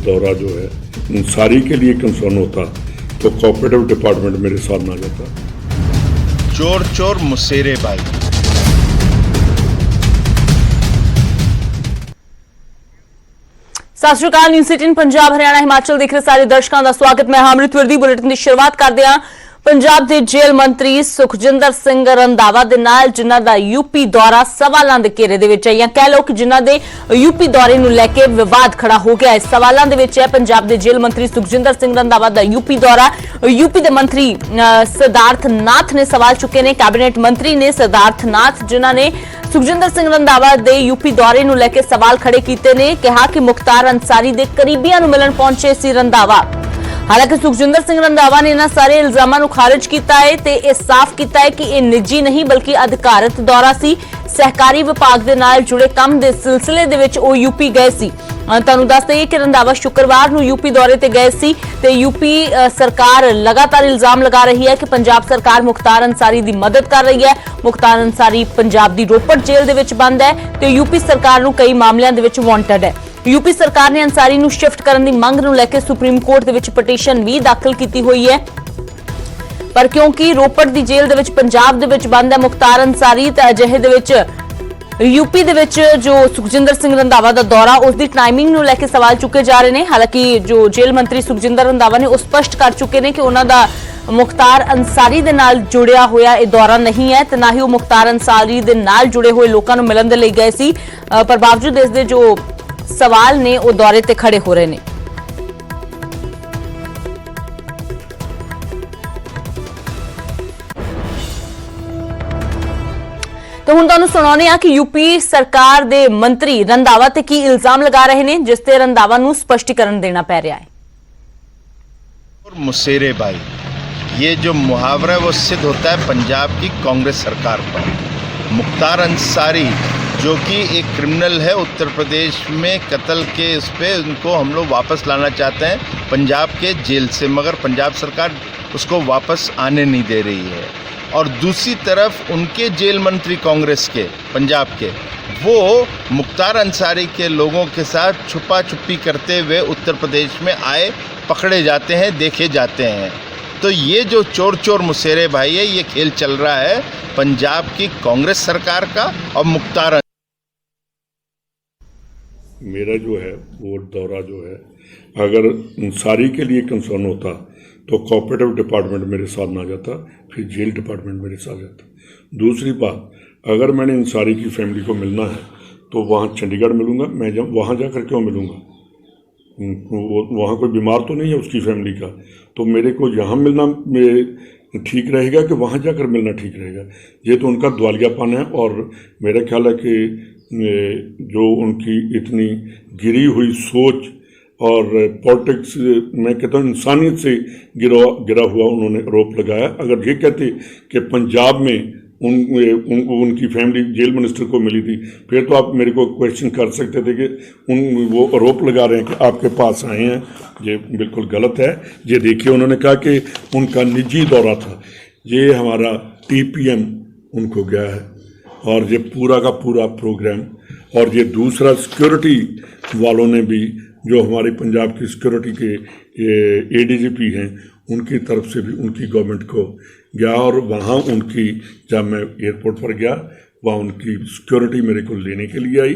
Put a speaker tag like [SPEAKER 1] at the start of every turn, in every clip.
[SPEAKER 1] दौरा जो है अंसारी के लिए कंसर्न होता तो कोऑपरेटिव डिपार्टमेंट मेरे साथ ना जाता।
[SPEAKER 2] चोर चोर मुसेरे भाई।
[SPEAKER 3] ਸਤਿ ਸ਼੍ਰੀ ਅਕਾਲ। ਨਿਊਜ਼ 18 ਪੰਜਾਬ ਹਰਿਆਣਾ ਹਿਮਾਚਲ ਦੇਖ ਰਹੇ ਸਾਰੇ ਦਰਸ਼ਕਾਂ ਦਾ ਸਵਾਗਤ। ਮੈਂ ਅਮ੍ਰਿਤ ਵਰਦੀ। ਬੁਲੇਟਿਨ ਦੀ ਸ਼ੁਰੂਆਤ ਕਰਦੇ ਹਾਂ ਪੰਜਾਬ ਦੇ ਜੇਲ੍ਹ ਮੰਤਰੀ ਸੁਖਜਿੰਦਰ ਸਿੰਘ ਰੰਧਾਵਾ ਦੇ ਨਾਲ, ਜਿਨ੍ਹਾਂ ਦਾ ਯੂਪੀ ਦੌਰਾ ਸਵਾਲਾਂ ਦੇ ਘੇਰੇ ਦੇ ਵਿੱਚ ਹੈ, ਜਾਂ ਕਹਿ ਲਓ ਕਿ ਜਿਨ੍ਹਾਂ ਦੇ ਯੂਪੀ ਦੌਰੇ ਨੂੰ ਲੈ ਕੇ ਵਿਵਾਦ ਖੜਾ ਹੋ ਗਿਆ ਹੈ। ਸਵਾਲਾਂ ਦੇ ਵਿੱਚ ਹੈ ਪੰਜਾਬ ਦੇ ਜੇਲ੍ਹ ਮੰਤਰੀ ਸੁਖਜਿੰਦਰ ਸਿੰਘ ਰੰਧਾਵਾ ਦਾ ਯੂਪੀ ਦੌਰਾ। ਯੂਪੀ ਦੇ ਮੰਤਰੀ ਸਿਧਾਰਥ ਨਾਥ ਨੇ ਸਵਾਲ ਚੁੱਕੇ ਨੇ। ਕੈਬਨਿਟ ਮੰਤਰੀ ਨੇ ਸਿਧਾਰਥ ਨਾਥ, ਜਿਨ੍ਹਾਂ ਨੇ ਸੁਖਜਿੰਦਰ ਸਿੰਘ ਰੰਧਾਵਾ ਦੇ ਯੂਪੀ ਦੌਰੇ ਨੂੰ ਲੈ ਕੇ ਸਵਾਲ ਖੜੇ ਕੀਤੇ ਨੇ। ਕਿਹਾ ਕਿ ਮੁਖਤਾਰ ਅੰਸਾਰੀ ਦੇ ਕਰੀਬੀਆਂ ਨੂੰ ਮਿਲਣ ਪਹੁੰਚੇ ਸੀ ਰੰਧਾਵਾ। ਹਾਲਾਂਕਿ ਸੁਖਜਿੰਦਰ ਸਿੰਘ ਰੰਧਾਵਾ ਨੇ ਇਹਨਾਂ ਸਾਰੇ ਇਲਜ਼ਾਮਾਂ ਨੂੰ ਖਾਰਜ ਕੀਤਾ ਹੈ ਤੇ ਇਹ ਸਾਫ਼ ਕੀਤਾ ਹੈ ਕਿ ਇਹ ਨਿੱਜੀ ਨਹੀਂ ਬਲਕਿ ਅਧਿਕਾਰਤ ਦੌਰਾ ਸੀ। ਸਹਿਕਾਰੀ ਵਿਭਾਗ ਦੇ ਨਾਲ ਜੁੜੇ ਕੰਮ ਦੇ ਸਿਲਸਿਲੇ ਦੇ ਵਿੱਚ ਉਹ ਯੂਪੀ ਗਏ ਸੀ। ਤੁਹਾਨੂੰ ਦੱਸ ਦਈਏ ਕਿ ਰੰਧਾਵਾ ਸ਼ੁੱਕਰਵਾਰ ਨੂੰ ਯੂਪੀ ਦੌਰੇ ਤੇ ਗਏ ਸੀ ਤੇ ਯੂਪੀ ਸਰਕਾਰ ਲਗਾਤਾਰ ਇਲਜ਼ਾਮ ਲਗਾ ਰਹੀ ਹੈ ਕਿ ਪੰਜਾਬ ਸਰਕਾਰ ਮੁਖਤਾਰ ਅੰਸਾਰੀ ਦੀ ਮਦਦ ਕਰ ਰਹੀ ਹੈ। ਮੁਖਤਾਰ ਅੰਸਾਰੀ ਪੰਜਾਬ ਦੀ ਰੋਪੜ ਜੇਲ੍ਹ ਦੇ ਵਿੱਚ ਬੰਦ ਹੈ ਤੇ ਯੂਪੀ ਸਰਕਾਰ ਨੂੰ ਕਈ ਮਾਮਲਿਆਂ ਦੇ ਵਿੱਚ ਵਾਂਟਡ ਹੈ। ਯੂਪੀ ਸਰਕਾਰ ਨੇ ਅੰਸਾਰੀ ਨੂੰ ਸ਼ਿਫਟ ਕਰਨ ਦੀ ਮੰਗ ਨੂੰ ਲੈ ਕੇ ਸੁਪਰੀਮ ਕੋਰਟ ਦੇ ਵਿੱਚ ਪਟੀਸ਼ਨ ਵੀ ਦਾਖਲ ਕੀਤੀ ਹੋਈ ਹੈ, ਪਰ ਕਿਉਂਕਿ ਰੋਪੜ ਦੀ ਜੇਲ੍ਹ ਦੇ ਵਿੱਚ ਪੰਜਾਬ ਦੇ ਵਿੱਚ ਬੰਦ ਹੈ ਮੁਖਤਾਰ ਅੰਸਾਰੀ, ਤਾਂ ਅਜਿਹੇ ਦੇ ਵਿੱਚ ਯੂਪੀ ਦੇ ਵਿੱਚ ਜੋ ਸੁਖਜਿੰਦਰ ਸਿੰਘ ਰੰਧਾਵਾ ਦਾ ਦੌਰਾ, ਉਸ ਦੀ ਟਾਈਮਿੰਗ ਨੂੰ ਲੈ ਕੇ ਸਵਾਲ ਚੁੱਕੇ ਜਾ ਰਹੇ ਨੇ। ਹਾਲਾਂਕਿ ਜੋ ਜੇਲ੍ਹ ਮੰਤਰੀ ਸੁਖਜਿੰਦਰ ਰੰਧਾਵਾ ਨੇ ਉਹ ਸਪਸ਼ਟ ਕਰ ਚੁੱਕੇ ਨੇ ਕਿ ਉਹਨਾਂ ਦਾ ਮੁਖਤਾਰ ਅੰਸਾਰੀ ਦੇ ਨਾਲ ਜੁੜਿਆ ਹੋਇਆ ਇਹ ਦੌਰਾ ਨਹੀਂ ਹੈ ਤੇ ਨਾ ਹੀ ਉਹ ਮੁਖਤਾਰ ਅੰਸਾਰੀ ਦੇ ਨਾਲ ਜੁੜੇ ਹੋਏ ਲੋਕਾਂ ਨੂੰ ਮਿਲਣ ਦੇ ਲਈ ਗਏ ਸੀ। ਪਰ ਬਾਵਜੂਦ ਇਸ ਦੇ ਜੋ ਸਵਾਲ ਨੇ ਉਹ ਦੌਰੇ ਤੇ ਖੜੇ ਹੋ ਰਹੇ ਨੇ। तो हुण तुहानूं सुणाउने आ कि यूपी सरकार दे मंत्री रंधावा ते की इल्जाम लगा रहे ने, जिस ते रंधावा नूं स्पष्टीकरण देना पै रहा है।
[SPEAKER 2] और मुसेरे भाई, ये जो मुहावरा है वो सिद्ध होता है पंजाब की कांग्रेस सरकार पर। मुख्तार अंसारी जो कि एक क्रिमिनल है, उत्तर प्रदेश में कत्ल के उस पर उनको हम लोग वापस लाना चाहते हैं पंजाब के जेल से, मगर पंजाब सरकार उसको वापस आने नहीं दे रही है। और दूसरी तरफ उनके जेल मंत्री कांग्रेस के पंजाब के, वो मुख्तार अंसारी के लोगों के साथ छुपा छुपी करते हुए उत्तर प्रदेश में आए, पकड़े जाते हैं, देखे जाते हैं। तो ये जो चोर चोर मुसेरे भाई है, ये खेल चल रहा है पंजाब की कांग्रेस सरकार का और मुख्तार।
[SPEAKER 1] मेरा जो है वो दौरा जो है, अगर अंसारी के लिए कंसर्न होता तो कोऑपरेटिव डिपार्टमेंट मेरे साथ ना जाता, फिर जेल डिपार्टमेंट मेरे साथ जाता। दूसरी बात, अगर मैंने अंसारी की फैमिली को मिलना है तो वहाँ चंडीगढ़ मिलूँगा। मैं जब वहाँ जाकर क्यों मिलूँगा? वहाँ कोई बीमार तो नहीं है उसकी फैमिली का, तो मेरे को यहाँ मिलना ठीक रहेगा कि वहाँ जाकर मिलना ठीक रहेगा? ये तो उनका द्वालियापन है। और मेरा ख्याल है कि जो उनकी इतनी गिरी हुई सोच और पॉलिटिक्स, मैं कहता हूँ इंसानियत से गिरा हुआ उन्होंने आरोप लगाया। अगर ये कहते कि पंजाब में उनकी फैमिली जेल मिनिस्टर को मिली थी, फिर तो आप मेरे को क्वेश्चन कर सकते थे कि वो आरोप लगा रहे हैं कि आपके पास आए हैं। ये बिल्कुल गलत है। ये देखिए, उन्होंने कहा कि उनका निजी दौरा था। ये हमारा TPM उनको गया है और ये पूरा का पूरा प्रोग्राम। और ये दूसरा, सिक्योरिटी वालों ने भी, जो हमारे पंजाब की सिक्योरिटी के ADGP हैं, उनकी तरफ से भी उनकी गवर्नमेंट को गया। और वहाँ उनकी, जब मैं एयरपोर्ट पर गया, वहाँ उनकी सिक्योरिटी मेरे को लेने के लिए आई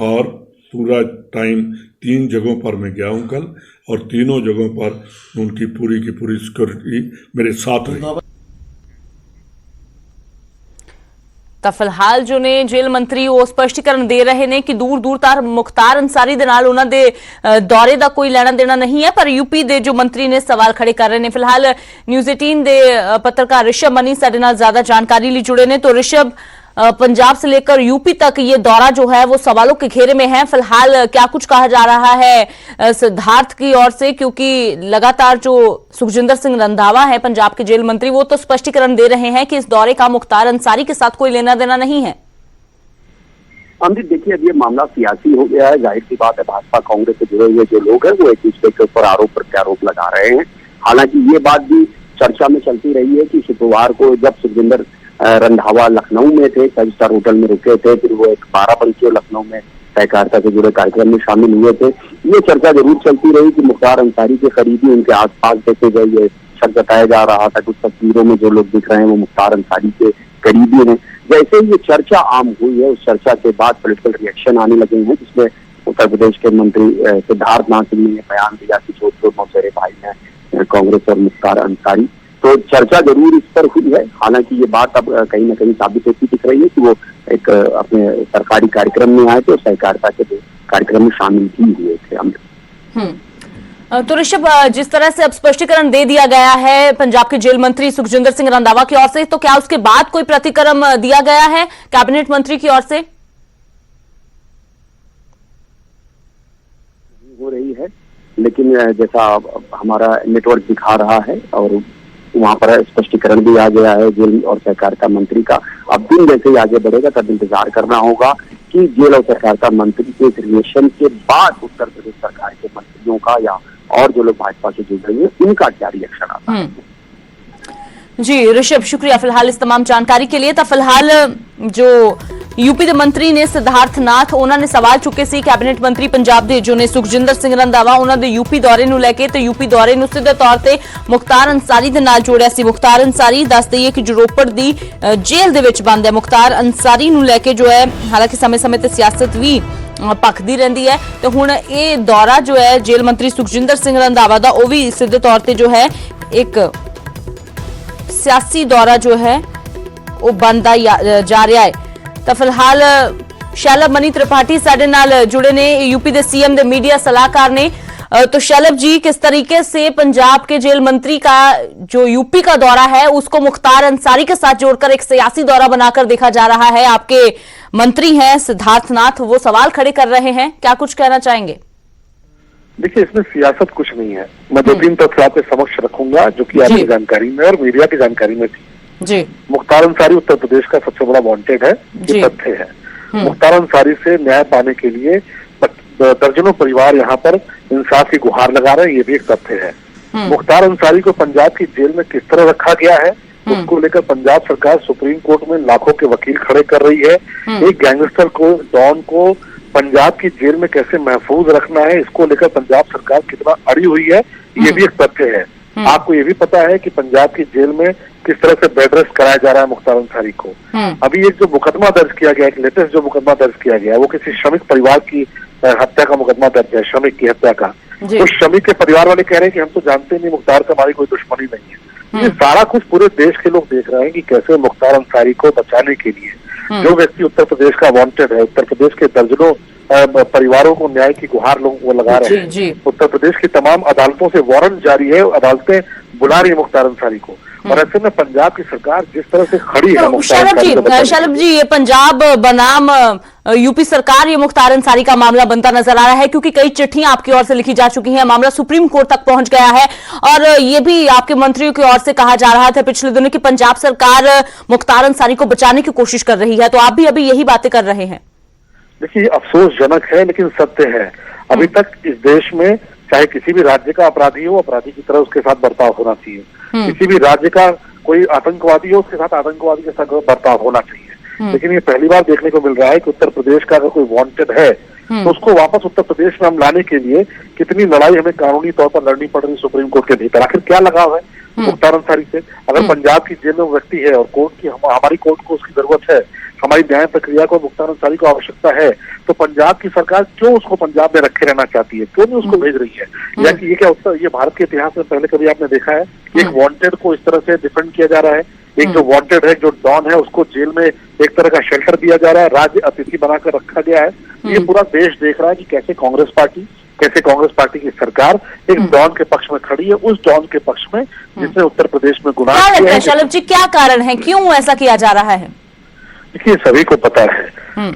[SPEAKER 1] और पूरा टाइम 3 जगहों पर मैं गया हूँ कल, और तीनों जगहों पर उनकी पूरी की पूरी सिक्योरिटी मेरे साथ रही।
[SPEAKER 3] ਤਾਂ ਫਿਲਹਾਲ ਜੋ ਨੇ ਜੇਲ੍ਹ ਮੰਤਰੀ ਉਹ ਸਪਸ਼ਟੀਕਰਨ ਦੇ ਰਹੇ ਨੇ ਕਿ ਦੂਰ ਦੂਰ ਤੱਕ ਮੁਖਤਾਰ ਅੰਸਾਰੀ ਦੇ ਨਾਲ ਉਹਨਾਂ ਦੇ ਦੌਰੇ ਦਾ ਕੋਈ ਲੈਣਾ ਦੇਣਾ ਨਹੀਂ ਹੈ, ਪਰ ਯੂਪੀ ਦੇ ਜੋ ਮੰਤਰੀ ਨੇ ਸਵਾਲ ਖੜੇ ਕਰ ਰਹੇ ਨੇ। ਫਿਲਹਾਲ ਨਿਊਜ਼ 18 ਦੇ ਪੱਤਰਕਾਰ ऋषभ मनी साढ़े नाल ज्यादा जानकारी लिए जुड़े ने। तो ऋषभ, पंजाब से लेकर यूपी तक ये दौरा जो है वो सवालों के घेरे में है। फिलहाल क्या कुछ कहा जा रहा है सिद्धार्थ की ओर से, क्योंकि लगातार जो सुखजिंदर सिंह रंधावा है पंजाब के जेल मंत्री, वो तो स्पष्टीकरण दे रहे हैं कि इस दौरे का मुख्तार अंसारी के साथ कोई लेना देना नहीं है।
[SPEAKER 4] अमृत, देखिए, अब ये मामला सियासी हो गया है। जाहिर सी बात है, भाजपा कांग्रेस से जुड़े हुए जो लोग हैं वो एक दूसरे के ऊपर आरोप प्रत्यारोप लगा रहे हैं। हालांकि ये बात भी चर्चा में चलती रही है कि शुक्रवार को जब सुखजिंदर रंधावा लखनऊ में थे, 5 स्टार होटल में रुके थे, फिर वो एक बाराबंकी और लखनऊ में सहकारिता से जुड़े कार्यक्रम में शामिल हुए थे। ये चर्चा जरूर चलती रही कि मुख्तार अंसारी के करीबी उनके आसपास देखे गए, ये शक जताया जा रहा था। कुछ तस्वीरों में जो लोग दिख रहे हैं वो मुख्तार अंसारी के करीबी हैं। जैसे ही ये चर्चा आम हुई है, उस चर्चा के बाद पॉलिटिकल रिएक्शन आने लगे हैं, जिसमें उत्तर प्रदेश के मंत्री सिद्धार्थनाथ सिंह ने बयान दिया कि जोधपुर मौसेरे भाई हैं कांग्रेस और मुख्तार अंसारी। तो चर्चा जरूर इस पर हुई है। हालांकि ये बात अब कहीं ना कहीं साबित होती दिख रही है कि वो एक अपने सरकारी कार्यक्रम में आए थे और सहकारिता के कार्यक्रम में शामिल भी हुए थे।
[SPEAKER 3] तो ऋषभ, जिस तरह से अब स्पष्टीकरण दे दिया गया है पंजाब के जेल मंत्री सुखजिंदर सिंह रंधावा की ओर से, तो क्या उसके बाद कोई प्रतिक्रम दिया गया है कैबिनेट मंत्री की ओर से?
[SPEAKER 4] हो रही है, लेकिन जैसा हमारा नेटवर्क दिखा रहा है और वहां पर स्पष्टीकरण भी आ गया है जेल और सहकारिता मंत्री का। अब दिन जैसे ही आगे बढ़ेगा तब इंतजार करना होगा कि जेल और सहकारिता मंत्री के इस रिएक्शन के बाद उत्तर प्रदेश सरकार के मंत्रियों का या और जो लोग भाजपा से जुड़ रहे हैं उनका क्या रिएक्शन आता है।
[SPEAKER 3] जी ऋषभ, शुक्रिया फिलहाल इस तमाम जानकारी के लिए। तो फिलहाल जो यूपी के मंत्री ने सिद्धार्थनाथ, उन्होंने सवाल चुके सी कैबिनेट मंत्री पंजाब ਦੇ जो ने सुखजिंदर सिंह रंधावा, ਉਹਨਾਂ ਦੇ यूपी ਦੌਰੇ ਨੂੰ ਲੈ ਕੇ ਤੇ यूपी ਦੌਰੇ ਨੂੰ ਸਿੱਧੇ ਤੌਰ ਤੇ ਮੁਖਤਾਰ ਅੰਸਾਰੀ ਦੇ ਨਾਲ ਜੋੜਿਆ ਸੀ। ਮੁਖਤਾਰ ਅੰਸਾਰੀ ਦੱਸ ਦਈਏ ਕਿ ਜੋ ਰੋਪੜ ਦੀ ਜੇਲ੍ਹ ਦੇ ਵਿੱਚ ਬੰਦ ਹੈ। ਮੁਖਤਾਰ ਅੰਸਾਰੀ ਨੂੰ ਲੈ ਕੇ ਜੋ ਹੈ ਹਾਲਾਂਕਿ ਸਮੇਂ-ਸਮੇਂ ਤੇ ਸਿਆਸਤ ਵੀ ਭਖਦੀ ਰਹਿੰਦੀ ਹੈ ਤੇ ਹੁਣ ਇਹ ਦੌਰਾ ਜੋ ਹੈ ਜੇਲ੍ਹ ਮੰਤਰੀ ਸੁਖਜਿੰਦਰ ਸਿੰਘ ਰੰਧਾਵਾ ਦਾ ਉਹ ਵੀ ਸਿੱਧੇ ਤੌਰ ਤੇ ਜੋ ਹੈ ਇੱਕ ਸਿਆਸੀ ਦੌਰਾ ਜੋ ਹੈ ਉਹ ਬਣਦਾ ਜਾ ਰਿਹਾ ਹੈ। ਤਾਂ ਫਿਲਹਾਲ शैलभ मनी त्रिपाठी साडे नाल जुड़े ने, यूपी के सीएम के मीडिया सलाहकार ने। तो शैलभ जी, किस तरीके से पंजाब के जेल मंत्री का जो यूपी का दौरा है उसको मुख्तार अंसारी के साथ जोड़कर एक सियासी दौरा बनाकर देखा जा रहा है? आपके मंत्री हैं सिद्धार्थनाथ, वो सवाल खड़े कर रहे हैं, क्या कुछ कहना चाहेंगे?
[SPEAKER 5] देखिए, इसमें सियासत कुछ नहीं है। मैं 2-3 तथ्य आपके समक्ष रखूंगा जो कि आपकी जानकारी में और मीडिया की जानकारी में थी।
[SPEAKER 3] जी,
[SPEAKER 5] मुख्तार अंसारी उत्तर प्रदेश का सबसे बड़ा वांटेड है, ये तथ्य है। मुख्तार अंसारी से न्याय पाने के लिए दर्जनों परिवार यहाँ पर इंसाफ की गुहार लगा रहे हैं, ये भी एक तथ्य है। मुख्तार अंसारी को पंजाब की जेल में किस तरह रखा गया है उसको लेकर पंजाब सरकार सुप्रीम कोर्ट में लाखों के वकील खड़े कर रही है। एक गैंगस्टर को, डॉन को पंजाब की जेल में कैसे महफूज रखना है, इसको लेकर पंजाब सरकार कितना अड़ी हुई है, ये भी एक तथ्य है। आपको ये भी पता है कि पंजाब की जेल में किस तरह से बेड रेस्ट कराया जा रहा है मुख्तार अंसारी को। अभी एक जो मुकदमा दर्ज किया गया, एक लेटेस्ट जो मुकदमा दर्ज किया गया, वो किसी श्रमिक परिवार की हत्या का मुकदमा दर्ज है, श्रमिक की हत्या का। तो श्रमिक के परिवार वाले कह रहे हैं कि हम तो जानते नहीं, मुख्तार से हमारी कोई दुश्मनी नहीं है। ये सारा कुछ पूरे देश के लोग देख रहे हैं कि कैसे मुख्तार अंसारी को बचाने के लिए जो व्यक्ति उत्तर प्रदेश का वांटेड है, उत्तर प्रदेश के दर्जनों परिवारों को न्याय की गुहार लोग वो लगा रहे हैं। उत्तर प्रदेश की तमाम अदालतों से वारंट जारी है, अदालतें बुला रही है मुख्तार अंसारी को। और ऐसे में पंजाब की सरकार जिस तरह से खड़ी है
[SPEAKER 3] शैलभ जी, ये पंजाब बनाम यूपी सरकार ये मुख्तार अंसारी का मामला बनता नजर आ रहा है, क्योंकि कई चिट्ठियां आपकी ओर से लिखी जा चुकी हैं, मामला सुप्रीम कोर्ट तक पहुंच गया है और ये भी आपके मंत्रियों की ओर से कहा जा रहा था पिछले दिनों कि पंजाब सरकार मुख्तार अंसारी को बचाने की कोशिश कर रही है। तो आप भी अभी यही बातें कर रहे हैं?
[SPEAKER 5] देखिए, अफसोसजनक है लेकिन सत्य है। अभी तक इस देश में चाहे किसी भी राज्य का अपराधी हो, अपराधी की तरह उसके साथ बर्ताव होना चाहिए। किसी भी राज्य का कोई आतंकवादी हो, उसके साथ आतंकवादी के साथ बर्ताव होना चाहिए। लेकिन ये पहली बार देखने को मिल रहा है कि उत्तर प्रदेश का अगर कोई वांटेड है तो उसको वापस उत्तर प्रदेश में हम लाने के लिए कितनी लड़ाई हमें कानूनी तौर पर लड़नी पड़ रही सुप्रीम कोर्ट के भीतर। आखिर क्या लगाव है मुख्तार अंसारी से? अगर पंजाब की जेल में व्यक्ति है और कोर्ट की हमारी कोर्ट को उसकी जरूरत है, हमारी न्याय प्रक्रिया को मुख्तार अंसारी को आवश्यकता है, तो पंजाब की सरकार क्यों उसको पंजाब में रखे रहना चाहती है, क्यों नहीं उसको भेज रही है? या कि ये क्या ये भारत के इतिहास में पहले कभी आपने देखा है कि एक वांटेड को इस तरह से डिफेंड किया जा रहा है? एक जो वांटेड है, जो डॉन है, उसको जेल में एक तरह का शेल्टर दिया जा रहा है, राज्य अतिथि बनाकर रखा गया है। ये पूरा देश देख रहा है कि कैसे कांग्रेस पार्टी की सरकार एक डॉन के पक्ष में खड़ी है, उस डॉन के पक्ष में जिसने उत्तर प्रदेश में गुनाह किया है।
[SPEAKER 3] शैलभ जी, क्या कारण है, क्यों ऐसा किया जा रहा है?
[SPEAKER 5] देखिए, सभी को पता है,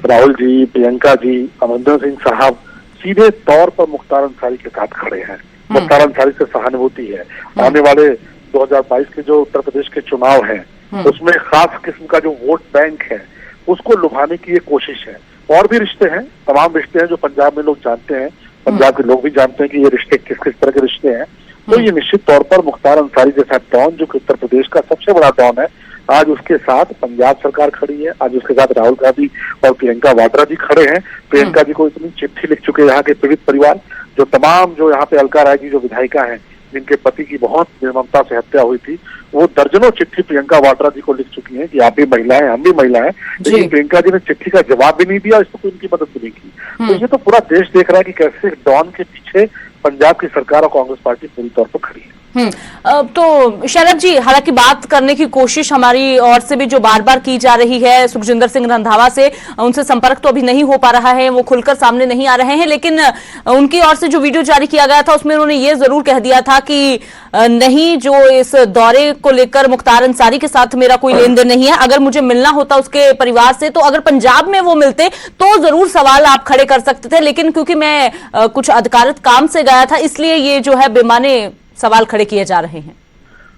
[SPEAKER 5] राहुल जी, प्रियंका जी, अमरिंदर सिंह साहब सीधे तौर पर मुख्तार अंसारी के साथ खड़े हैं। मुख्तार अंसारी से सहानुभूति है। आने वाले 2022 के जो उत्तर प्रदेश के चुनाव हैं उसमें खास किस्म का जो वोट बैंक है उसको लुभाने की ये कोशिश है। और भी रिश्ते हैं, तमाम रिश्ते हैं जो पंजाब में लोग जानते हैं, पंजाब के लोग भी जानते हैं कि ये रिश्ते किस किस तरह के रिश्ते हैं। तो ये निश्चित तौर पर मुख्तार अंसारी जैसा डॉन, जो कि उत्तर प्रदेश का सबसे बड़ा डॉन है, आज उसके साथ पंजाब सरकार खड़ी है, आज उसके साथ राहुल गांधी और प्रियंका वाड्रा जी खड़े हैं। प्रियंका जी को इतनी चिट्ठी लिख चुके हैं यहाँ के पीड़ित परिवार, जो तमाम जो यहाँ पे अलका राय जी जो विधायिका हैं जिनके पति की बहुत निर्ममता से हत्या हुई थी, वो दर्जनों चिट्ठी प्रियंका वाड्रा जी को लिख चुकी हैं कि आप भी महिला हैं, हम भी महिला हैं, लेकिन प्रियंका जी ने चिट्ठी का जवाब भी नहीं दिया, इसको उनकी मदद भी नहीं की। तो ये तो पूरा देश देख रहा है कि कैसे डॉन के पीछे पंजाब की सरकार और कांग्रेस पार्टी पूरी तौर पर खड़ी है।
[SPEAKER 3] तो शैलभ जी, हालांकि बात करने की कोशिश हमारी ओर से भी जो बार बार की जा रही है सुखजिंदर सिंह रंधावा से, उनसे संपर्क तो अभी नहीं हो पा रहा है, वो खुलकर सामने नहीं आ रहे हैं, लेकिन उनकी ओर से जो वीडियो जारी किया गया था उसमें उन्होंने ये जरूर कह दिया था कि नहीं, जो इस दौरे को लेकर मुख्तार अंसारी के साथ मेरा कोई लेन देन नहीं है, अगर मुझे मिलना होता उसके परिवार से तो अगर पंजाब में वो मिलते तो जरूर सवाल आप खड़े कर सकते थे, लेकिन क्योंकि मैं कुछ अधिकारित काम से गया था इसलिए ये जो है बेमाने सवाल खड़े किए जा रहे हैं।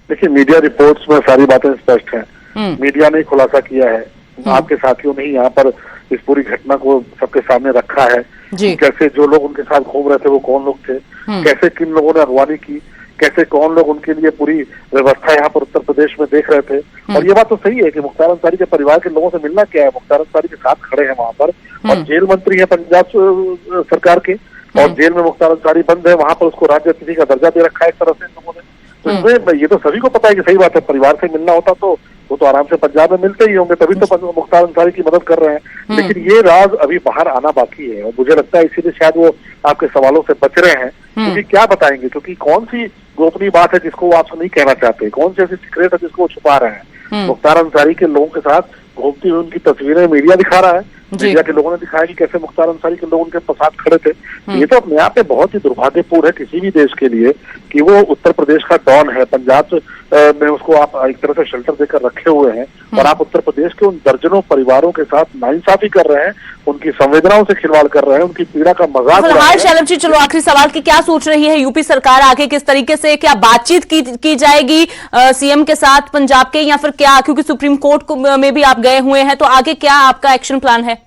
[SPEAKER 5] देखिए, मीडिया रिपोर्ट्स में सारी बातें स्पष्ट हैं, मीडिया ने खुलासा किया है, आपके साथियों ने ही यहाँ पर इस पूरी घटना को सबके सामने रखा है, कैसे जो लोग उनके साथ घूम रहे थे वो कौन लोग थे, कैसे किन लोगों ने अगवानी की, कैसे कौन लोग उनके लिए पूरी व्यवस्था यहाँ पर उत्तर प्रदेश में देख रहे थे। और ये बात तो सही है कि मुख्तार अंसारी के परिवार के लोगों से मिलना क्या है, मुख्तार अंसारी के साथ खड़े हैं वहां पर, और जेल मंत्री है पंजाब सरकार के, और जेल में मुख्तार अंसारी बंद है, वहां पर उसको राज्य अतिथि का दर्जा दे रखा है एक तरह से इन लोगों ने। तो इसमें ये तो सभी को पता है कि सही बात है, परिवार से मिलना होता तो वो तो आराम से पंजाब में मिलते ही होंगे, तभी तो मुख्तार अंसारी की मदद कर रहे हैं। लेकिन ये राज अभी बाहर आना बाकी है, और मुझे लगता है इसीलिए शायद वो आपके सवालों से बच रहे हैं, क्योंकि क्या बताएंगे, क्योंकि कौन सी गोपनीय बात है जिसको वो आपसे नहीं कहना चाहते, कौन सी ऐसी सीक्रेट है जिसको वो छुपा रहे हैं। मुख्तार अंसारी के लोगों के साथ घूमती हुई उनकी तस्वीरें मीडिया दिखा रहा है, मीडिया के लोगों ने दिखाया कि कैसे मुख्तार अंसारी के लोग उनके साथ खड़े थे। ये तो अपने आप में बहुत ही दुर्भाग्यपूर्ण है किसी भी देश के लिए कि वो उत्तर प्रदेश का डॉन है, पंजाब में उसको आप एक तरह से शेल्टर देकर रखे हुए हैं, और आप उत्तर प्रदेश के उन दर्जनों परिवारों के साथ नाइंसाफी कर रहे हैं, उनकी संवेदनाओं से खिलवाड़ कर रहे हैं, उनकी पीड़ा का मजाक उड़ा रहे हैं।
[SPEAKER 3] शैलभ जी, चलो आखिरी सवाल की क्या सोच रही है यूपी सरकार आगे, किस तरीके से क्या बातचीत की जाएगी सीएम के साथ पंजाब के, या फिर क्या, क्योंकि सुप्रीम कोर्ट में भी आप गए हुए हैं, तो आगे क्या आपका एक्शन प्लान है?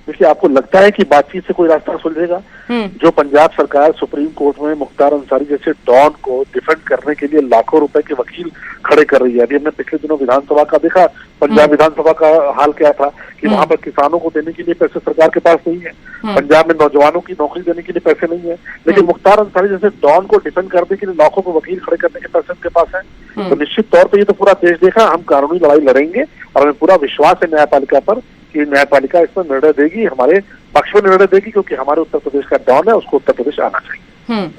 [SPEAKER 5] देखिए, आपको लगता है कि बातचीत से कोई रास्ता सुलझेगा? जो पंजाब सरकार सुप्रीम कोर्ट में मुख्तार अंसारी जैसे डॉन को डिफेंड करने के लिए लाखों रुपए के वकील खड़े कर रही है। अभी हमने पिछले दिनों विधानसभा का देखा, पंजाब विधानसभा का हाल क्या था कि वहां पर किसानों को देने के लिए पैसे सरकार के पास नहीं है, पंजाब में नौजवानों की नौकरी देने के लिए पैसे नहीं है, लेकिन मुख्तार अंसारी जैसे डॉन को डिफेंड करने के लिए लाखों को वकील खड़े करने के पैसे उनके पास है। तो निश्चित तौर पर ये तो पूरा देश देखा, हम कानूनी लड़ाई लड़ेंगे, और हमें पूरा विश्वास है न्यायपालिका पर कि न्यायपालिका इसमें निर्णय देगी, हमारे पक्ष में निर्णय देगी, क्योंकि हमारे उत्तर प्रदेश का डॉन है, उसको उत्तर प्रदेश आना चाहिए।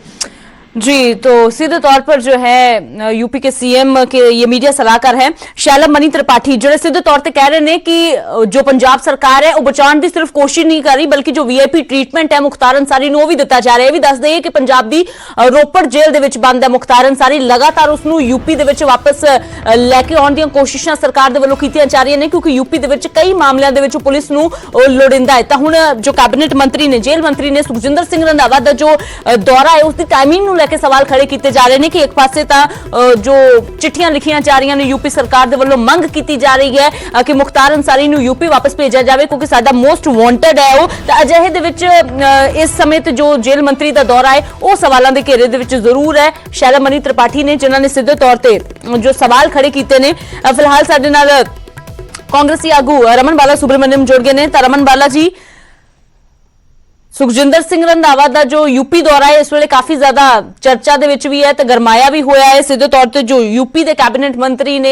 [SPEAKER 3] जी, तो सीधे तौर पर जो है यूपी के सीएम के ये मीडिया सलाहकार है शैलभ मनी त्रिपाठी, जो सीधे तौर पे कह रहे हैं कि जो पंजाब सरकार है वो बचाने की सिर्फ कोशिश नहीं कर रही, बल्कि जो वीआईपी ट्रीटमेंट है मुख्तार अंसारी ਨੂੰ ਉਹ ਵੀ ਦਿੱਤਾ ਜਾ ਰਿਹਾ ਹੈ। ਇਹ ਵੀ ਦੱਸ ਦਈਏ ਕਿ ਪੰਜਾਬ ਦੀ ਰੋਪੜ ਜੇਲ੍ਹ ਦੇ ਵਿੱਚ ਬੰਦ ਹੈ ਮੁਖਤਾਰ ਅੰਸਾਰੀ, ਲਗਾਤਾਰ ਉਸ ਨੂੰ यूपी ਦੇ ਵਿੱਚ ਵਾਪਸ ਲੈ ਕੇ ਆਉਣ ਦੀਆਂ ਕੋਸ਼ਿਸ਼ਾਂ ਸਰਕਾਰ ਦੇ ਵੱਲੋਂ ਕੀਤੀਆਂ ਜਾ ਰਹੀਆਂ ਨੇ, ਕਿਉਂਕਿ यूपी ਦੇ ਵਿੱਚ ਕਈ ਮਾਮਲਿਆਂ ਦੇ ਵਿੱਚ ਪੁਲਿਸ ਨੂੰ ਲੋੜਿੰਦਾ ਹੈ। ਤਾਂ ਹੁਣ ਜੋ ਕੈਬਨਿਟ ਮੰਤਰੀ ਨੇ, ਜੇਲ੍ਹ ਮੰਤਰੀ ਨੇ ਸੁਖਜਿੰਦਰ ਸਿੰਘ ਰੰਧਾਵਾ ਦਾ ਜੋ ਦੌਰਾ ਹੈ ਉਸ ਦੀ ਟਾਈਮਿੰਗ ਨੂੰ लेके सवाल खड़े किए जा रहे हैं कि एक पासे जो चिट्ठियां लिखियां जा रही ने यूपी सरकार दे वल्लों मंग की जा रही है कि मुख्तार अंसारी नूं यूपी वापस भेजा जाए, क्योंकि साडा मोस्ट वांटेड है वो। अजिहे दे विच इस समय ते जो जेल मंत्री का दौरा है वो सवालों के घेरे दे विच जरूर है। शैलभ मनी त्रिपाठी ने जिन्होंने सीधे तौर पर जो सवाल खड़े किए ने, फिलहाल साडे नाल कांग्रेसी आगू रमन बाला सुब्रमण्यम जुड़ गए हैं। रमन बाला जी, सुखजिंदर सिंह रंधावा का जो यूपी दौरा है इस वेले काफी ज्यादा चर्चा दे विच भी है ते गरमाया भी होया है। सीधे तौर पर जो यूपी के कैबिनेट मंत्री ने,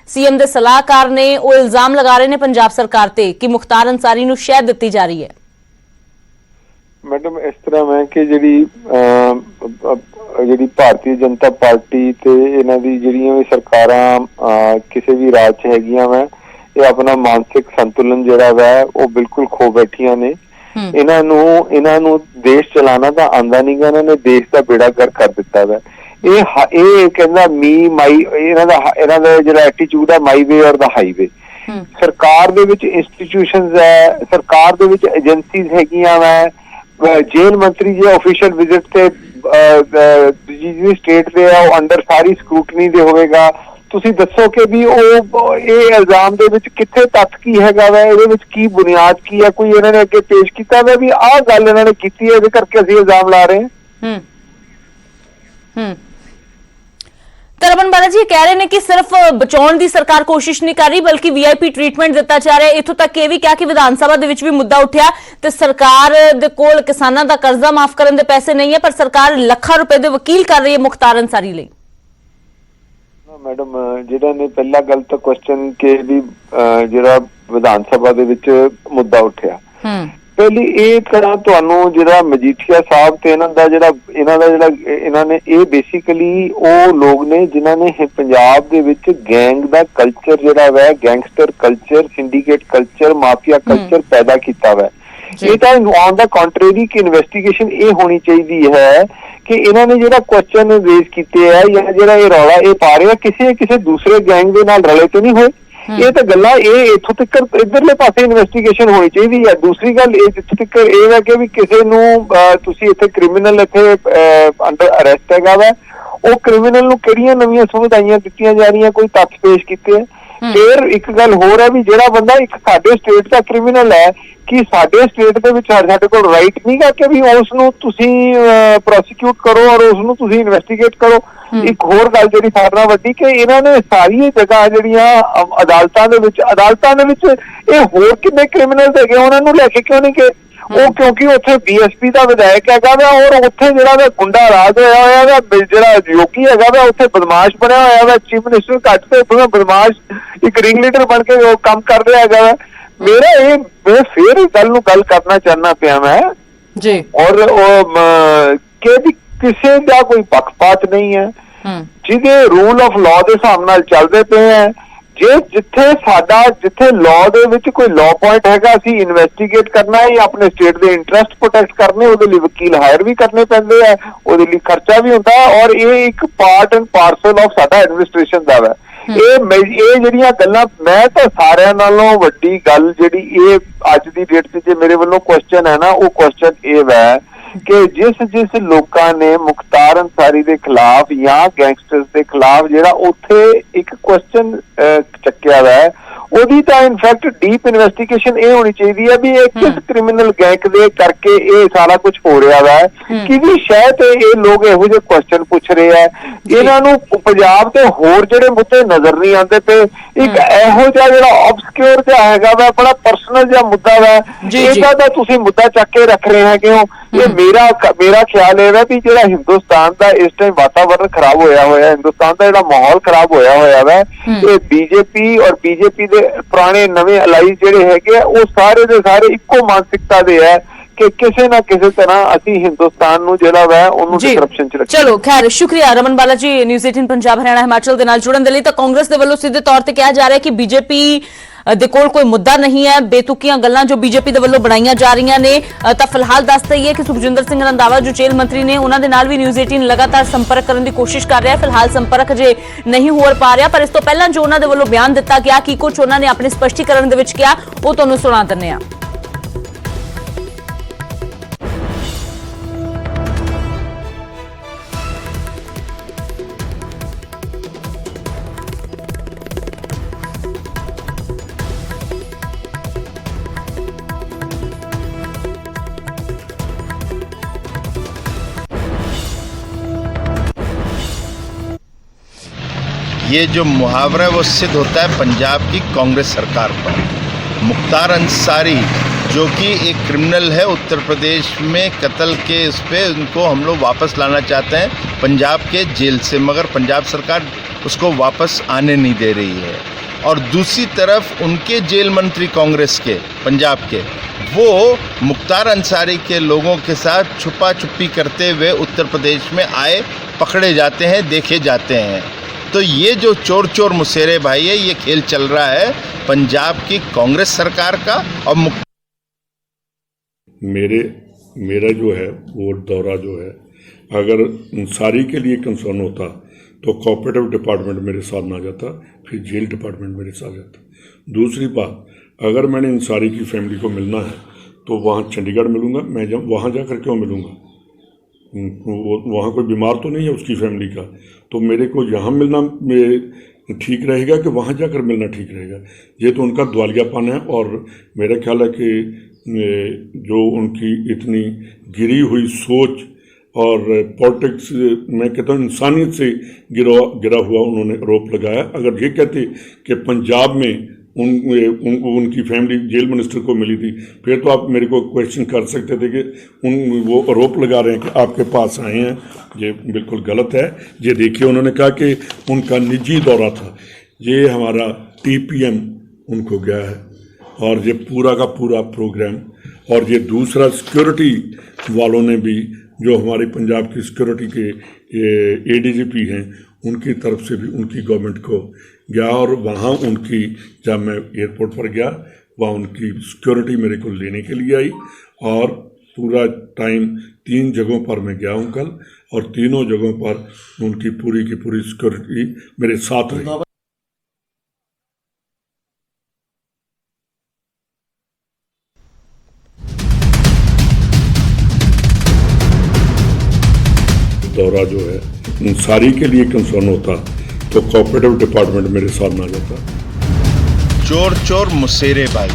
[SPEAKER 3] सीएम के सलाहकार ने, वो इल्जाम लगा रहे हैं पंजाब सरकार ते कि मुख्तार अंसारी नूं शह दी जा रही है।
[SPEAKER 6] मैडम, इस तरह है कि जी भारतीय जनता पार्टी ते इन्हां दी जिहड़ियां भी सरकारां किसी भी राज च हैगियां वा, ये अपना मानसिक संतुलन जिहड़ा वा वो बिल्कुल खो बैठियां ने। इन्हों देश चलाना तो आंदा नहीं गा, इन्होंने देश का बेड़ा गर्क कर दिता है। ये कहना मी माई, इन्हों का जो एटीट्यूड है माई वे और द हाईवे। सरकार दे विच इंस्टीट्यूशनस है, सरकार दे विच एजेंसीज हैगियां वा, जेल मंत्री जो ऑफिशियल विजिट से जी स्टेट दे है अंडर सारी स्क्रूटनी दे होगा। ਤੁਸੀਂ ਦੱਸੋ ਕਿ ਵੀ ਉਹ ਇਹ ਇਲਜ਼ਾਮ ਦੇ ਵਿੱਚ ਕਿੱਥੇ ਤੱਥ ਕੀ ਹੈਗਾ ਵਾ, ਇਹਦੇ ਵਿੱਚ ਕੀ ਬੁਨਿਆਦ ਕੀ ਹੈ, ਕੋਈ ਇਹਨਾਂ ਨੇ ਅੱਗੇ ਪੇਸ਼ ਕੀਤਾ ਵਾ ਵੀ ਆਹ ਗੱਲ ਇਹਨਾਂ ਨੇ ਕੀਤੀ ਹੈ, ਇਹਦੇ ਕਰਕੇ ਅਸੀਂ ਇਲਜ਼ਾਮ ਲਾ ਰਹੇ ਹਾਂ।
[SPEAKER 3] ਤਾਂ ਰਮਨ ਬਾਲਾ ਜੀ ਇਹ ਕਹਿ ਰਹੇ ਨੇ ਕਿ ਸਿਰਫ ਬਚਾਉਣ ਦੀ ਸਰਕਾਰ ਕੋਸ਼ਿਸ਼ ਨਹੀਂ ਕਰ ਰਹੀ ਬਲਕਿ ਵੀਆਈਪੀ ਟ੍ਰੀਟਮੈਂਟ ਦਿੱਤਾ ਜਾ ਰਿਹਾ ਹੈ। ਇੱਥੋਂ ਤੱਕ ਇਹ ਵੀ ਕਿਹਾ ਕਿ ਵਿਧਾਨ ਸਭਾ ਦੇ ਵਿੱਚ ਵੀ ਮੁੱਦਾ ਉੱਠਿਆ ਤੇ ਸਰਕਾਰ ਦੇ ਕੋਲ ਕਿਸਾਨਾਂ ਦਾ ਕਰਜ਼ਾ ਮਾਫ ਕਰਨ ਦੇ ਪੈਸੇ ਨਹੀਂ ਹੈ ਪਰ ਸਰਕਾਰ ਲੱਖਾਂ ਰੁਪਏ ਦੇ ਵਕੀਲ ਕਰ ਰਹੀ ਹੈ ਮੁਖਤਾਰ ਅੰਸਾਰੀ ਲਈ।
[SPEAKER 6] ਮੈਡਮ ਜਿਹੜਾ ਨੇ ਪਹਿਲਾ ਗੱਲ ਤਾਂ ਕੁਐਸਚਨ ਕਿ ਵੀ ਜਿਹੜਾ ਵਿਧਾਨ ਸਭਾ ਦੇ ਵਿੱਚ ਮੁੱਦਾ ਉੱਠਿਆ, ਪਹਿਲੀ ਇਹ ਤਰ੍ਹਾਂ ਤੁਹਾਨੂੰ ਜਿਹੜਾ ਮਜੀਠੀਆ ਸਾਹਿਬ ਤੇ ਇਹਨਾਂ ਨੇ ਇਹ ਬੇਸਿਕਲੀ ਉਹ ਲੋਕ ਨੇ ਜਿਨ੍ਹਾਂ ਨੇ ਪੰਜਾਬ ਦੇ ਵਿੱਚ ਗੈਂਗ ਦਾ ਕਲਚਰ ਜਿਹੜਾ ਵੈ gangster culture, syndicate culture, mafia culture ਪੈਦਾ ਕੀਤਾ ਵੈ। ਇਹ ਤਾਂ ਔਨ ਦਾ ਕੰਟਰੇਰੀ ਕਿ ਇਨਵੈਸਟੀਗੇਸ਼ਨ ਇਹ ਹੋਣੀ ਚਾਹੀਦੀ ਹੈ ਕਿ ਇਹਨਾਂ ਨੇ ਜਿਹੜਾ ਕੁਐਸਚਨ ਰੇਜ਼ ਕੀਤੇ ਆ ਜਾਂ ਜਿਹੜਾ ਇਹ ਰੌਲਾ ਇਹ ਪਾ ਰਹੇ ਆ ਕਿਸੇ ਦੂਸਰੇ ਗੈਂਗ ਦੇ ਨਾਲ ਰਲੇ ਤੇ ਨਹੀਂ ਹੋਏ। ਇਹ ਤਾਂ ਗੱਲਾਂ ਇਹ ਇੱਥੋਂ ਤੱਕ ਇਧਰਲੇ ਪਾਸੇ ਇਨਵੈਸਟੀਗੇਸ਼ਨ ਹੋਣੀ ਚਾਹੀਦੀ ਹੈ। ਦੂਸਰੀ ਗੱਲ ਇਹ ਜਿੱਥੇ ਤੱਕ ਇਹ ਹੈ ਕਿ ਵੀ ਕਿਸੇ ਨੂੰ ਤੁਸੀਂ ਇੱਥੇ ਕ੍ਰਿਮੀਨਲ ਇੱਥੇ ਅੰਡਰ ਅਰੈਸਟ ਹੈਗਾ ਵਾ, ਉਹ ਕ੍ਰਿਮੀਨਲ ਨੂੰ ਕਿਹੜੀਆਂ ਨਵੀਆਂ ਸੁਵਿਧਾਵਾਂ ਦਿੱਤੀਆਂ ਜਾ ਰਹੀਆਂ, ਕੋਈ ਤੱਥ ਪੇਸ਼ ਕੀਤੇ ਹੈ। ਫਿਰ ਇੱਕ ਗੱਲ ਹੋਰ ਹੈ ਵੀ ਜਿਹੜਾ ਬੰਦਾ ਇੱਕ ਸਾਡੇ ਸਟੇਟ ਦਾ ਕ੍ਰਿਮੀਨਲ ਹੈ ਕਿ ਸਾਡੇ ਸਟੇਟ ਦੇ ਵਿੱਚ ਸਾਡੇ ਕੋਲ ਰਾਈਟ ਨਹੀਂ ਗਾ ਕਿ ਵੀ ਉਸ ਨੂੰ ਤੁਸੀਂ ਪ੍ਰੋਸੀਕਿਊਟ ਕਰੋ ਔਰ ਉਸ ਨੂੰ ਤੁਸੀਂ ਇਨਵੈਸਟੀਗੇਟ ਕਰੋ। ਇੱਕ ਹੋਰ ਗੱਲ ਜਿਹੜੀ ਸਾਡੇ ਨਾਲ ਵੱਡੀ ਕਿ ਇਹਨਾਂ ਨੇ ਸਾਰੀਆਂ ਜਗ੍ਹਾ ਜਿਹੜੀਆਂ ਅਦਾਲਤਾਂ ਦੇ ਵਿੱਚ ਇਹ ਹੋਰ ਕਿੰਨੇ ਕ੍ਰਿਮੀਨਲ ਹੈਗੇ ਉਹਨਾਂ ਨੂੰ ਲੈ ਕੇ ਕਿਉਂ ਨਹੀਂ ਗਏ? ਉਹ ਕਿਉਂਕਿ ਉੱਥੇ ਬੀਐਸਪੀ ਦਾ ਵਿਧਾਇਕ ਹੈਗਾ ਵਾ ਔਰ ਉੱਥੇ ਜਿਹੜਾ ਵਾ ਗੁੰਡਾ ਰਾਜ ਹੋਇਆ ਹੋਇਆ ਵਾ, ਜਿਹੜਾ ਯੋਗੀ ਹੈਗਾ ਵਾ ਉੱਥੇ ਬਦਮਾਸ਼ ਬਣਿਆ ਹੋਇਆ ਵਾ, ਚੀਫ ਮਿਨਿਸਟਰ ਘੱਟ ਤੇ ਬਦਮਾਸ਼ ਇੱਕ ਰਿੰਗ ਲੀਡਰ ਬਣ ਕੇ ਉਹ ਕੰਮ ਕਰ ਰਿਹਾ ਹੈਗਾ ਵਾ। ਮੈਂ ਫਿਰ ਗੱਲ ਨੂੰ ਗੱਲ ਕਰਨਾ ਚਾਹਨਾ ਪਿਆ ਮੈਂ
[SPEAKER 3] ਜੀ
[SPEAKER 6] ਔਰ ਕਿ ਵੀ ਕਿਸੇ ਦਾ ਕੋਈ ਪੱਖਪਾਤ ਨਹੀਂ ਹੈ, ਜਿਹਦੇ ਰੂਲ ਆਫ ਲਾਅ ਦੇ ਹਿਸਾਬ ਨਾਲ ਚੱਲਦੇ ਪਏ ਹੈ। ਜਿੱਥੇ ਲਾਅ ਦੇ ਵਿੱਚ ਕੋਈ ਲਾਅ ਪੁਆਇੰਟ ਹੈਗਾ ਅਸੀਂ ਇਨਵੈਸਟੀਗੇਟ ਕਰਨਾ ਹੈ ਜਾਂ ਆਪਣੇ ਸਟੇਟ ਦੇ ਇੰਟਰਸਟ ਪ੍ਰੋਟੈਕਟ ਕਰਨੇ, ਉਹਦੇ ਲਈ ਵਕੀਲ ਹਾਇਰ ਵੀ ਕਰਨੇ ਪੈਂਦੇ ਆ, ਉਹਦੇ ਲਈ ਖਰਚਾ ਵੀ ਹੁੰਦਾ ਔਰ ਇਹ ਇੱਕ ਪਾਰਟ ਐਂਡ ਪਾਰਸਲ ਆਫ ਸਾਡਾ ਐਡਮਿਨਿਸਟ੍ਰੇਸ਼ਨ ਦਾ ਵਾ। ਇਹ ਜਿਹੜੀਆਂ ਗੱਲਾਂ ਮੈਂ ਤਾਂ ਸਾਰਿਆਂ ਨਾਲੋਂ ਵੱਡੀ ਗੱਲ ਜਿਹੜੀ ਇਹ ਅੱਜ ਦੀ ਡੇਟ 'ਚ ਜੇ ਮੇਰੇ ਵੱਲੋਂ ਕੁਐਸਚਨ ਹੈ ਨਾ ਉਹ ਕੁਐਸਚਨ ਇਹ ਵੈ ਕਿ ਜਿਸ ਲੋਕਾਂ ਨੇ ਮੁਖਤਾਰ ਅੰਸਾਰੀ ਦੇ ਖਿਲਾਫ ਜਾਂ ਗੈਂਗਸਟਰਸ ਦੇ ਖਿਲਾਫ ਜਿਹੜਾ ਉੱਥੇ ਇੱਕ ਕੁਐਸਚਨ ਚੱਕਿਆ ਵਾ ਉਹਦੀ ਤਾਂ ਇਨਫੈਕਟ ਡੀਪ ਇਨਵੈਸਟੀਗੇਸ਼ਨ ਇਹ ਹੋਣੀ ਚਾਹੀਦੀ ਹੈ ਵੀ ਇਹ ਕਿਸ ਕ੍ਰਿਮੀਨਲ ਗੈਂਗ ਦੇ ਕਰਕੇ ਇਹ ਸਾਰਾ ਕੁਝ ਹੋ ਰਿਹਾ ਵਾ ਕਿ ਵੀ ਸ਼ਾਇਦ ਇਹ ਲੋਕ ਇਹੋ ਜਿਹੇ ਕੁਐਸਚਨ ਪੁੱਛ ਰਹੇ ਆ। ਇਹਨਾਂ ਨੂੰ ਪੰਜਾਬ ਤੇ ਹੋਰ ਜਿਹੜੇ ਮੁੱਦੇ ਨਜ਼ਰ ਨਹੀਂ ਆਉਂਦੇ ਤੇ ਇੱਕ ਇਹੋ ਜਿਹਾ ਜਿਹੜਾ ਆਬਸਕਿਉਰ ਜਿਹਾ ਹੈਗਾ ਵਾ ਬੜਾ ਪਰਸਨਲ ਜਿਹਾ ਮੁੱਦਾ ਵਾ ਇਹਦਾ ਤਾਂ ਤੁਸੀਂ ਮੁੱਦਾ ਚੱਕ ਕੇ ਰੱਖ ਰਹੇ ਹੈਗੇ ਹੋ। ਇਹ ਮੇਰਾ ਖਿਆਲ ਇਹ ਹੈ ਵੀ ਜਿਹੜਾ ਹਿੰਦੁਸਤਾਨ ਦਾ ਇਸ ਟਾਈਮ ਵਾਤਾਵਰਨ ਖਰਾਬ ਹੋਇਆ ਹਿੰਦੁਸਤਾਨ ਦਾ ਜਿਹੜਾ ਮਾਹੌਲ ਖਰਾਬ ਹੋਇਆ ਵਾ ਇਹ ਬੀਜੇਪੀ ਔਰ ਬੀਜੇਪੀ ਦੇ ਪੁਰਾਣੇ ਨਵੇਂ ਅਲਾਈਜ਼ ਜਿਹੜੇ ਹੈਗੇ ਉਹ ਸਾਰੇ ਦੇ ਸਾਰੇ ਇੱਕੋ ਮਾਨਸਿਕਤਾ ਦੇ ਹੈ ਕਿ ਕਿਸੇ ਨਾ ਕਿਸੇ ਤਰ੍ਹਾਂ ਅਸੀਂ ਹਿੰਦੁਸਤਾਨ ਨੂੰ ਜਿਹੜਾ ਵਾ ਉਹਨੂੰ ਡਿਸਰਪਸ਼ਨ ਚ ਰੱਖੀਏ।
[SPEAKER 3] ਚਲੋ ਖੈਰ ਸ਼ੁਕਰੀਆ ਰਮਨ ਬਾਲਾ ਜੀ ਨਿਊਜ਼ 18 ਪੰਜਾਬ ਹਰਿਆਣਾ ਹਿਮਾਚਲ ਦੇ ਨਾਲ ਜੁੜਨ ਦੇ ਲਈ। ਤਾਂ ਕਾਂਗਰਸ ਦੇ ਵੱਲੋਂ ਸਿੱਧੇ ਤੌਰ ਤੇ ਕਿਹਾ ਜਾ ਰਿਹਾ ਹੈ ਕਿ ਬੀਜੇਪੀ ਦੇ ਕੋਲ ਕੋਈ ਮੁੱਦਾ ਨਹੀਂ ਹੈ, ਬੇਤੁਕੀਆਂ ਗੱਲਾਂ ਜੋ ਬੀਜੇਪੀ ਦੇ ਵੱਲੋਂ ਬਣਾਈਆਂ ਜਾ ਰਹੀਆਂ ਨੇ। ਤਾਂ ਫਿਲਹਾਲ ਦੱਸ ਦਈਏ ਕਿ ਸੁਖਜਿੰਦਰ ਸਿੰਘ ਰੰਧਾਵਾ ਜੋ ਜੇਲ੍ਹ ਮੰਤਰੀ ਨੇ ਉਹਨਾਂ ਦੇ ਨਾਲ ਵੀ ਨਿਊਜ਼ 18 ਲਗਾਤਾਰ ਸੰਪਰਕ ਕਰਨ ਦੀ ਕੋਸ਼ਿਸ਼ ਕਰ ਰਿਹਾ ਹੈ। ਫਿਲਹਾਲ ਸੰਪਰਕ ਜੇ ਨਹੀਂ ਹੋ ਪਾ ਰਿਹਾ ਪਰ ਇਸ ਤੋਂ ਪਹਿਲਾਂ ਜੋ ਉਹਨਾਂ ਦੇ ਵੱਲੋਂ ਬਿਆਨ ਦਿੱਤਾ ਗਿਆ ਕੀ ਕੁਝ ਉਹਨਾਂ ਨੇ ਆਪਣੇ ਸਪਸ਼ਟੀਕਰਨ ਦੇ ਵਿੱਚ ਕਿਹਾ ਉਹ ਤੁਹਾਨੂੰ ਸੁਣਾ ਦਿੰਦੇ ਹਾਂ।
[SPEAKER 2] ये जो मुहावरा है वो सिद्ध होता है पंजाब की कांग्रेस सरकार पर। मुख्तार अंसारी जो कि एक क्रिमिनल है उत्तर प्रदेश में कत्ल के इस पे उनको हम लोग वापस लाना चाहते हैं पंजाब के जेल से, मगर पंजाब सरकार उसको वापस आने नहीं दे रही है। और दूसरी तरफ उनके जेल मंत्री कांग्रेस के पंजाब के वो मुख्तार अंसारी के लोगों के साथ छुपा छुपी करते हुए उत्तर प्रदेश में आए पकड़े जाते हैं, देखे जाते हैं। तो ये जो चोर चोर मुसेरे भाई है ये खेल चल रहा है पंजाब की कांग्रेस सरकार का। और
[SPEAKER 1] मेरा जो है वो दौरा जो है अगर अंसारी के लिए कंसर्न होता तो कोऑपरेटिव डिपार्टमेंट मेरे साथ ना जाता, फिर जेल डिपार्टमेंट मेरे साथ जाता। दूसरी बात, अगर मैंने अंसारी की फैमिली को मिलना है तो वहाँ चंडीगढ़ मिलूँगा, मैं जब वहाँ जाकर क्यों मिलूँगा? वहाँ कोई बीमार तो नहीं है उसकी फैमिली का, तो मेरे को यहाँ मिलना ठीक रहेगा कि वहाँ जाकर मिलना ठीक रहेगा? ये तो उनका द्वालियापन है। और मेरा ख्याल है कि जो उनकी इतनी गिरी हुई सोच और पॉलिटिक्स मैं कहता हूँ इंसानियत से गिरा हुआ उन्होंने आरोप लगाया। अगर ये कहते कि पंजाब में उनकी फैमिली जेल मिनिस्टर को मिली थी, फिर तो आप मेरे को क्वेश्चन कर सकते थे कि वो आरोप लगा रहे हैं कि आपके पास आए हैं, ये बिल्कुल गलत है। ये देखिए, उन्होंने कहा कि उनका निजी दौरा था, ये हमारा TPM उनको गया है और ये पूरा का पूरा प्रोग्राम। और ये दूसरा सिक्योरिटी वालों ने भी, जो हमारे पंजाब की सिक्योरिटी के ADGP हैं, उनकी तरफ से भी उनकी गवर्नमेंट को गया और वहाँ उनकी, जब मैं एयरपोर्ट पर गया, वहाँ उनकी सिक्योरिटी मेरे को लेने के लिए आई और पूरा टाइम 3 जगहों पर मैं गया हूँ कल, और तीनों जगहों पर उनकी पूरी की पूरी सिक्योरिटी मेरे साथ रही। दौरा जो है उन सारी के लिए कंसर्न होता तो कोऑपरेटिव डिपार्टमेंट मेरे साथ ना जाता।
[SPEAKER 2] चोर चोर मुसेरे बाई।